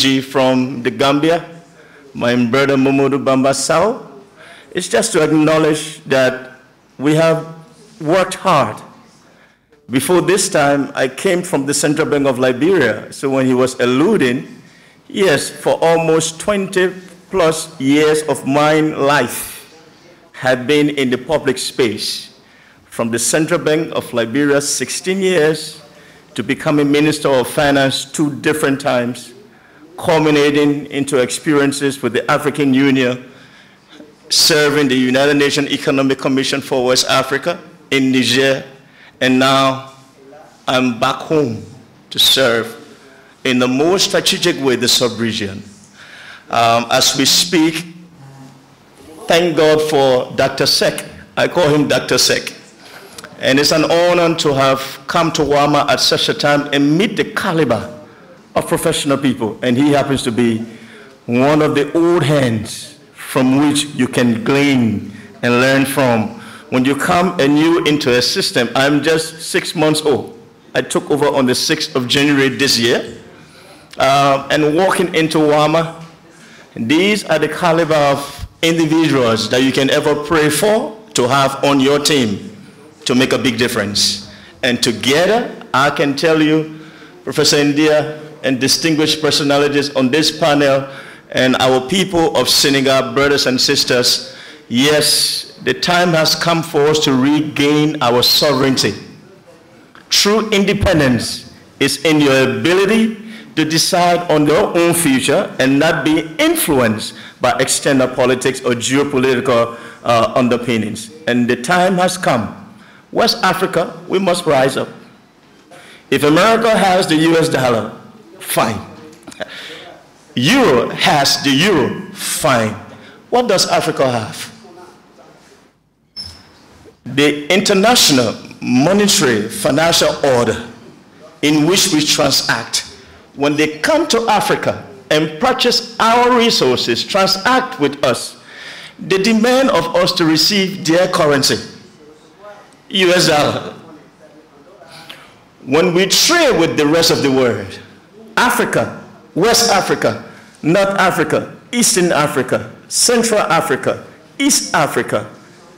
PG from the Gambia, my brother Momodu Bamba Sao. It's just to acknowledge that we have worked hard. Before this time, I came from the Central Bank of Liberia, so when he was alluding, yes, for almost 20 plus years of my life had been in the public space. From the Central Bank of Liberia, 16 years, to becoming Minister of Finance 2 different times, culminating into experiences with the African Union, serving the United Nations Economic Commission for West Africa in Niger, and now I'm back home to serve in the most strategic way the sub-region. As we speak, thank God for Dr. Sek. I call him Dr. Sek. And it's an honor to have come to WAMA at such a time and meet the caliber of professional people. And he happens to be one of the old hands from which you can glean and learn from. When you come anew into a system, I'm just 6 months old. I took over on the 6th of January this year. And walking into WAMA, these are the caliber of individuals that you can ever pray for to have on your team to make a big difference. And together, I can tell you, Professor India and distinguished personalities on this panel and our people of Senegal, brothers and sisters, yes, the time has come for us to regain our sovereignty. True independence is in your ability to decide on your own future and not be influenced by external politics or geopolitical underpinnings. And the time has come. West Africa, we must rise up. If America has the US dollar, fine. Euro has the euro, fine. What does Africa have? The international monetary financial order in which we transact. When they come to Africa and purchase our resources, transact with us, they demand of us to receive their currency, US dollar. When we trade with the rest of the world, Africa, West Africa, North Africa, Eastern Africa, Central Africa, East Africa,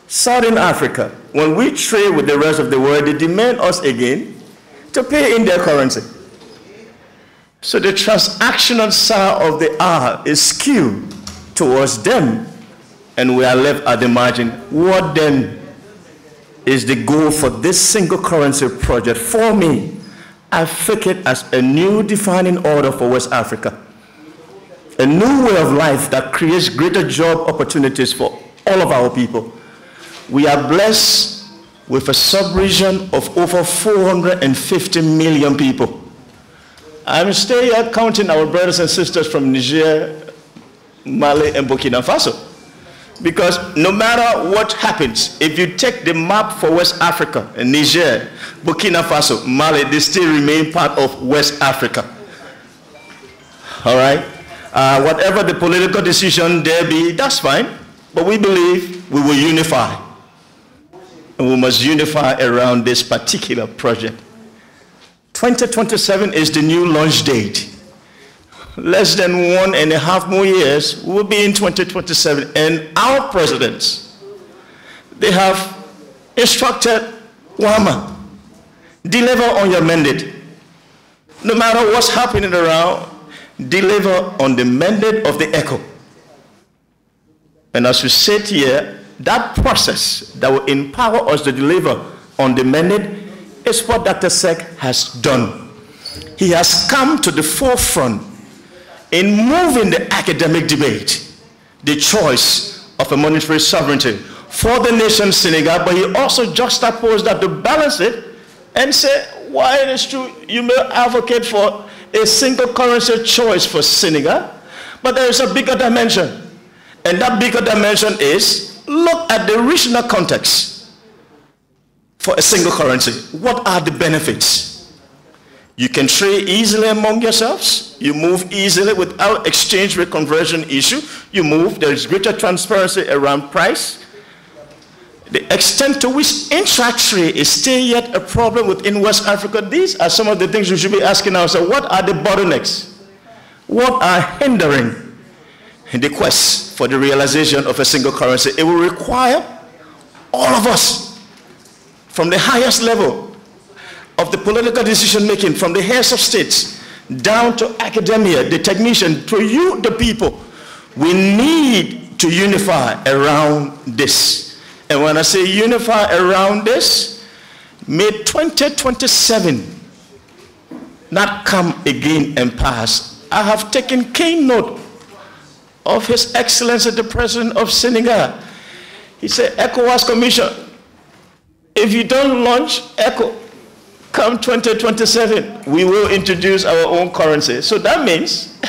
Southern Africa, when we trade with the rest of the world, they demand us again to pay in their currency. So the transactional side of the R is skewed towards them, and we are left at the margin. What then is the goal for this single currency project? For me, I think it as a new defining order for West Africa. A new way of life that creates greater job opportunities for all of our people. We are blessed with a sub-region of over 450 million people. I'm still here counting our brothers and sisters from Niger, Mali, and Burkina Faso. Because no matter what happens, if you take the map for West Africa, Niger, Burkina Faso, Mali, they still remain part of West Africa. All right? Whatever the political decision there be, that's fine. But we believe we will unify. And we must unify around this particular project. 2027 is the new launch date. Less than 1.5 more years, we will be in 2027. And our presidents, they have instructed WAMA, deliver on your mandate. No matter what's happening around, deliver on the mandate of the ECHO. And as we sit here, that process that will empower us to deliver on the mandate is what Dr. Sek has done. He has come to the forefront in moving the academic debate, the choice of a monetary sovereignty for the nation Senegal, but he also juxtaposed that to balance it and say, why it is true, you may advocate for a single currency choice for Senegal, but there is a bigger dimension. And that bigger dimension is, look at the regional context for a single currency. What are the benefits? You can trade easily among yourselves. You move easily without exchange rate conversion issue. You move, there is greater transparency around price. The extent to which intra-trade is still yet a problem within West Africa, these are some of the things we should be asking ourselves. What are the bottlenecks? what are hindering the quest for the realization of a single currency? It will require all of us, from the highest level of the political decision making, from the heads of states down to academia, the technician, to you, the people. We need to unify around this. And when I say unify around this, may 2027 not come again and pass. I have taken keen note of His Excellency the President of Senegal. He said, ECOWAS Commission, if you don't launch ECO, come 2027, we will introduce our own currency. So that means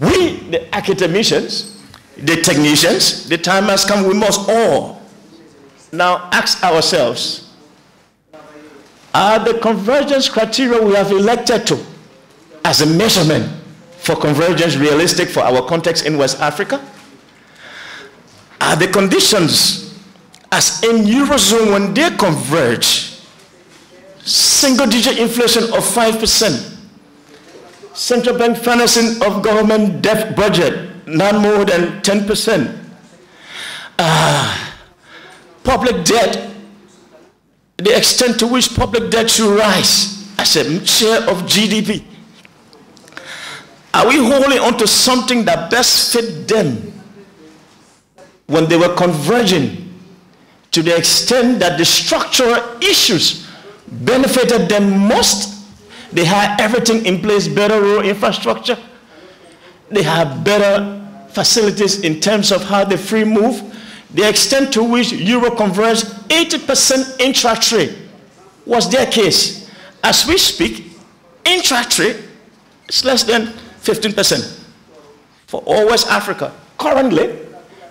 we, the academicians, the technicians, the time has come, we must all now ask ourselves, are the convergence criteria we have elected to as a measurement for convergence realistic for our context in West Africa? Are the conditions as in Eurozone when they converge, single-digit inflation of 5%, central bank financing of government debt budget not more than 10%, public debt, the extent to which public debt should rise as a share of GDP. Are we holding on to something that best fit them when they were converging to the extent that the structural issues benefited them most? They had everything in place, better road infrastructure. They have better facilities in terms of how they free move. The extent to which Euro converged, 80% intra-trade was their case. As we speak, intra-trade is less than 15% for all West Africa. Currently,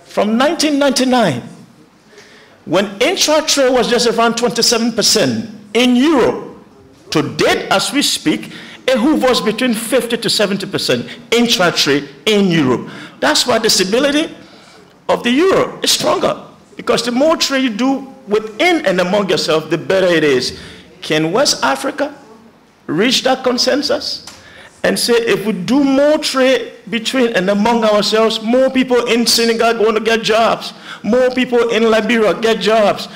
from 1999, when intra-trade was just around 27% in Europe, to date, as we speak, it hovers between 50 to 70% intra-trade in Europe. That's why the stability of the euro is stronger, because the more trade you do within and among yourself, the better it is. Can West Africa reach that consensus and say, if we do more trade between and among ourselves, more people in Senegal going to get jobs, more people in Liberia get jobs?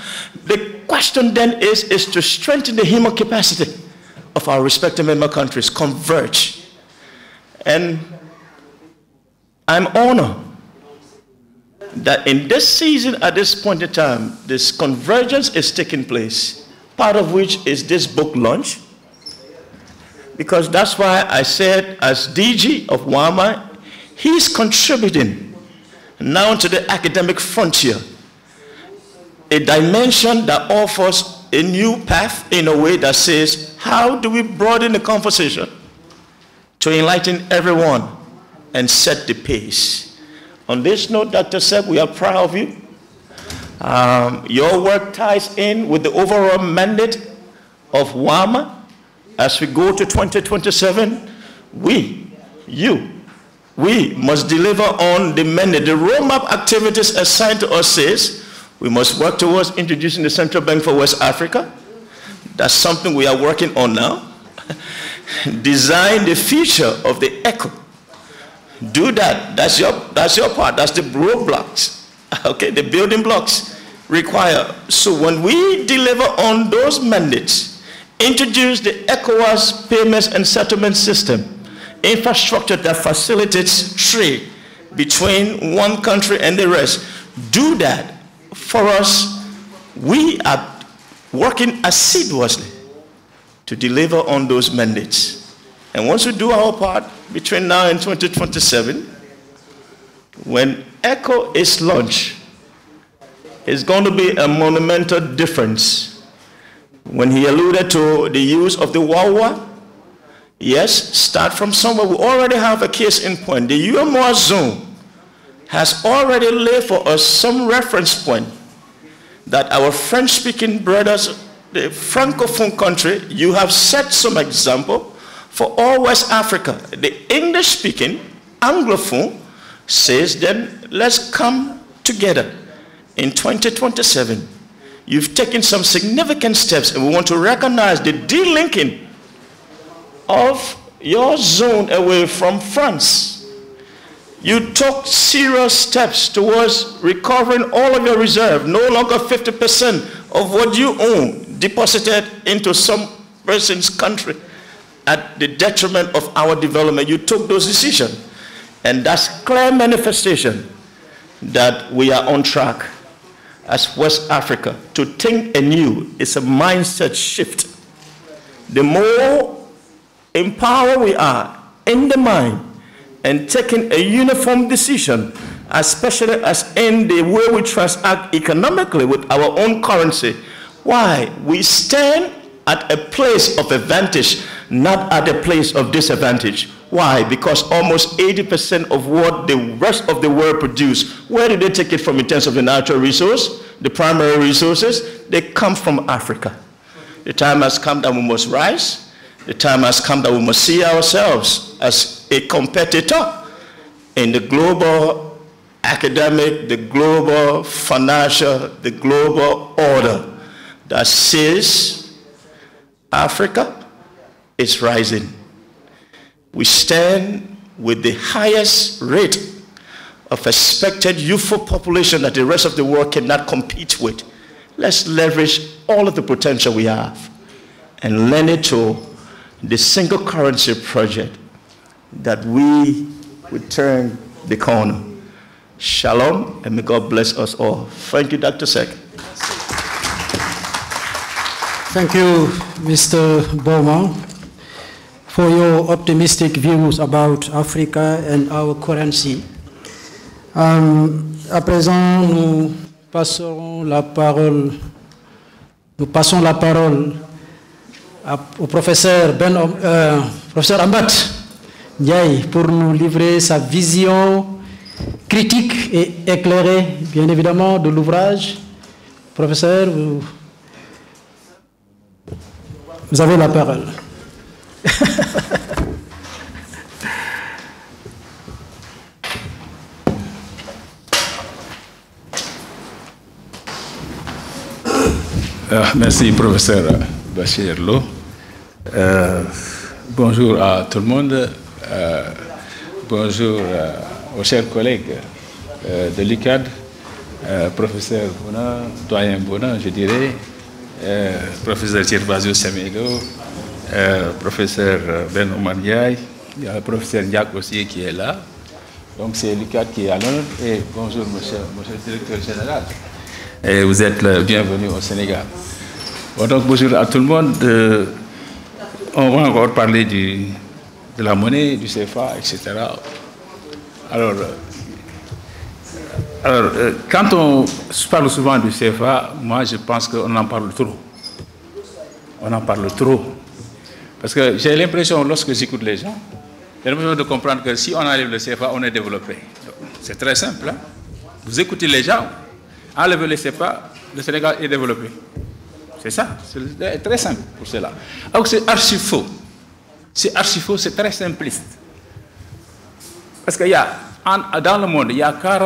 The question then is to strengthen the human capacity of our respective member countries, converge. And I'm honored that in this season, at this point in time, this convergence is taking place, part of which is this book launch. Because that's why I said, as DG of WAMA, he's contributing now to the academic frontier, a dimension that offers a new path in a way that says, how do we broaden the conversation to enlighten everyone and set the pace? On this note, Dr. Seb, we are proud of you. Your work ties in with the overall mandate of WAMA. As we go to 2027, we must deliver on the mandate. The roadmap activities assigned to us says we must work towards introducing the Central Bank for West Africa. That's something we are working on now. Design the future of the ECO. Do that. That's your part. That's the roadblocks. Okay, the building blocks required. So when we deliver on those mandates, introduce the ECOWAS payments and settlement system, infrastructure that facilitates trade between one country and the rest. Do that for us. We are working assiduously to deliver on those mandates. And once we do our part between now and 2027, when ECO is launched, it's going to be a monumental difference. When he alluded to the use of the WAWA, yes, start from somewhere. We already have a case in point. The UEMOA zone has already laid for us some reference point that our French-speaking brothers, the Francophone country, you have set some example for all West Africa. The English-speaking Anglophone says, then let's come together in 2027. You've taken some significant steps, and we want to recognize the delinking of your zone away from France. You took serious steps towards recovering all of your reserve, no longer 50% of what you own deposited into some person's country at the detriment of our development. You took those decisions. And that's clear manifestation that we are on track as West Africa to think anew. It's a mindset shift. The more empowered we are in the mind and taking a uniform decision, especially as in the way we transact economically with our own currency, why? We stand at a place of advantage, not at a place of disadvantage. Why? Because almost 80% of what the rest of the world produce, where do they take it from in terms of the natural resource, the primary resources? They come from Africa. The time has come that we must rise. The time has come that we must see ourselves as a competitor in the global academic, the global financial, the global order that says Africa is rising. We stand with the highest rate of expected youthful population that the rest of the world cannot compete with. Let's leverage all of the potential we have and lend it to the single currency project that we would turn the corner. Shalom, and may God bless us all. Thank you, Dr. Sek. Thank you, Mr. Bowman, for your optimistic views about Africa and our currency. À présent, nous passons la parole au professeur professeur Ambat Ndiaye pour nous livrer sa vision critique et éclairée, bien évidemment, de l'ouvrage. Professeur, vous avez la parole. Merci, professeur Bachir Lo. Bonjour à tout le monde. Bonjour aux chers collègues de l'UCAD, professeur Bona, doyen Bona, je dirais, professeur Gervasio Semedo, professeur Ben Omar Ndiaye, il y a le professeur Ndiak aussi qui est là. Donc c'est l'UCAD qui est à l'honneur. Et bonjour, monsieur le directeur général. Et vous êtes le bienvenu au Sénégal. Bon, donc bonjour à tout le monde. On va encore parler de la monnaie, du CFA, etc. Alors quand on parle souvent du CFA, moi je pense qu'on en parle trop. On en parle trop. Parce que j'ai l'impression, lorsque j'écoute les gens, j'ai l'impression de comprendre que si on enlève le CFA, on est développé. C'est très simple. Hein? Vous écoutez les gens, enlevez le CFA, le Sénégal est développé. C'est ça, c'est très simple pour cela. Alors c'est archi faux. C'est archi faux, c'est très simpliste. Parce qu'il y a, dans le monde, il y a 40